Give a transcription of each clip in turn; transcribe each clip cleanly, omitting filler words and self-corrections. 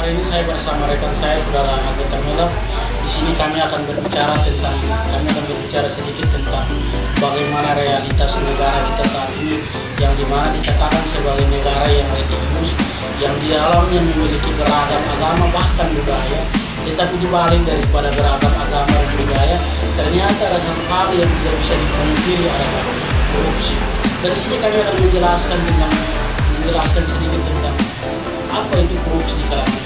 hari ini saya bersama rekan saya, saudara anggota Melap. Di sini kami akan berbicara sedikit tentang bagaimana realitas negara kita saat ini, yang dimana dikatakan sebagai negara yang religius, yang di dalamnya memiliki beragam agama bahkan budaya. Tetapi dibalik daripada beragam agama dan budaya, ternyata ada satu hal yang tidak bisa dipungkiri, adalah korupsi. Dari sini kami akan menjelaskan sedikit tentang apa itu korupsi di kalangan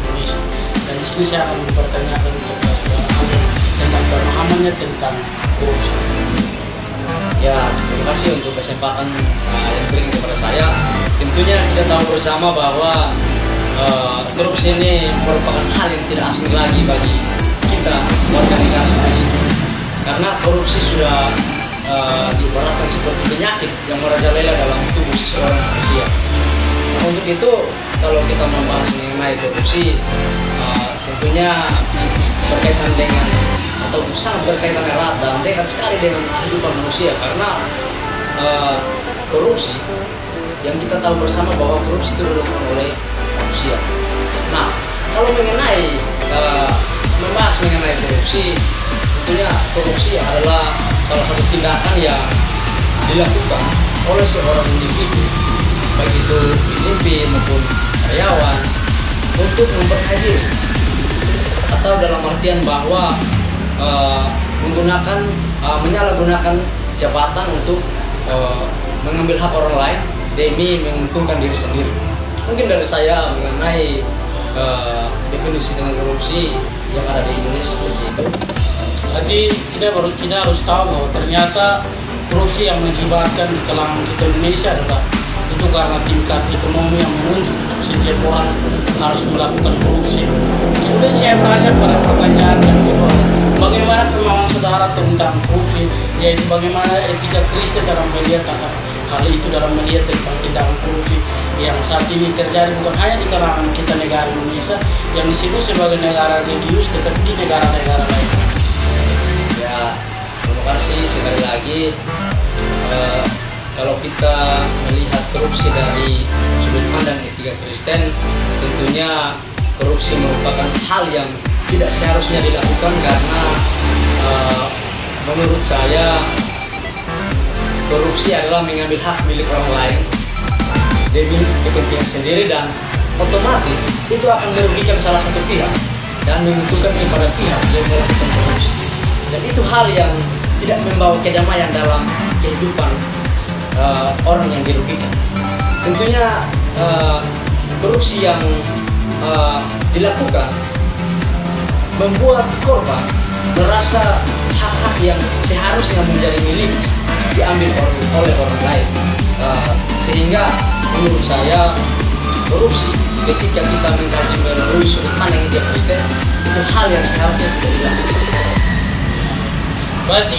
Indonesia. Dan di sini saya akan mempertanyakan kepada saudara Ahmad tentang pemahamannya tentang korupsi. Ya, terima kasih untuk kesempatan yang diberikan kepada saya. Tentunya kita tahu bersama bahwa korupsi ini merupakan hal yang tidak asing lagi bagi kita warga negara Indonesia. Karena korupsi sudah diibaratkan seperti penyakit yang merajalela dalam tubuh seseorang manusia. Nah, untuk itu kalau kita membahas mengenai korupsi, tentunya berkaitan dengan atau sangat berkaitan erat dan dekat sekali dengan kehidupan manusia, karena korupsi yang kita tahu bersama bahwa korupsi itu dilakukan oleh manusia. Nah, kalau membahas mengenai korupsi, tentunya korupsi adalah salah satu tindakan yang dilakukan oleh seorang individu, baik itu pemimpin maupun karyawan, untuk memperkaya diri, atau dalam artian bahwa menyalahgunakan jabatan untuk mengambil hak orang lain demi menguntungkan diri sendiri. Mungkin dari saya mengenai definisi tentang korupsi yang ada di Indonesia seperti itu. Jadi kita harus tahu bahwa ternyata korupsi yang mengakibatkan di kalangan kita Indonesia adalah itu karena tingkat ekonomi yang menuntut setiap orang harus melakukan korupsi. Kemudian saya bertanya pada pertanyaan yang kedua, bagaimana pemahaman saudara tentang korupsi, yaitu bagaimana etika Kristen dalam melihat hal itu, dalam melihat tentang tindakan korupsi yang saat ini terjadi bukan hanya di kalangan kita negara Indonesia yang disebut sebagai negara religius, tetapi di negara-negara lain. Ya, terima kasih sekali lagi. Kalau kita melihat korupsi dari sudut pandang etika Kristen, tentunya korupsi merupakan hal yang tidak seharusnya dilakukan, karena menurut saya korupsi adalah mengambil hak milik orang lain demi kepentingan sendiri, dan otomatis itu akan merugikan salah satu pihak dan menguntungkan kepada pihak yang melakukan korupsi. Dan itu hal yang tidak membawa kedamaian dalam kehidupan orang yang dirugikan. Tentunya korupsi yang dilakukan membuat korban merasa hak-hak yang seharusnya menjadi milik diambil oleh orang lain, sehingga menurut saya korupsi ketika kita mengkaji melalui sudut pandang etika Kristen itu hal yang seharusnya tidak dilakukan. Berarti